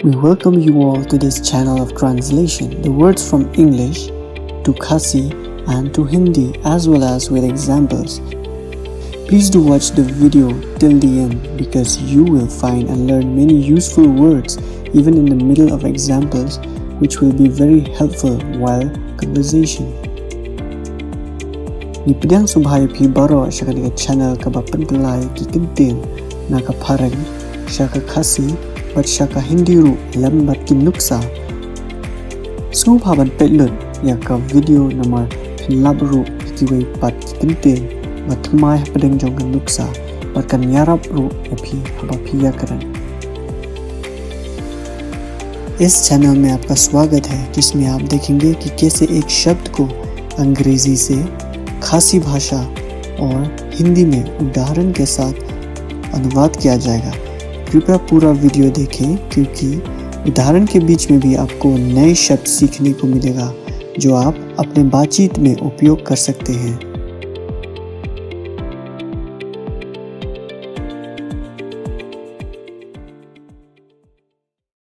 We welcome you all to this channel of translation, the words from English to Khasi and to Hindi as well as with examples. Please do watch the video till the end because you will find and learn many useful words even in the middle of examples which will be very helpful while conversation. Ni pedang subhay pi baro sa kanila channel kabapantulay ki kyntien na kaparang siya ka Khasi bat siya ka Hindi ru lambat ki NUKSA. Sngewbha ban petlun ya ka video namar pinlab ru ikiway pat ki kyntien bat thamay pedang jong ka NUKSA bat kan yarap ru epi haba phiyakran. इस channel में आपका स्वागत है जिसमें आप देखेंगे कि कैसे एक शब्द को अंग्रेजी से खासी भाषा और हिंदी में उदाहरण के साथ अनुवाद किया जाएगा। कृपया पूरा वीडियो देखें क्योंकि उदाहरण के बीच में भी आपको नए शब्द सीखने को मिलेगा जो आप अपने बातचीत में उपयोग कर सकते हैं।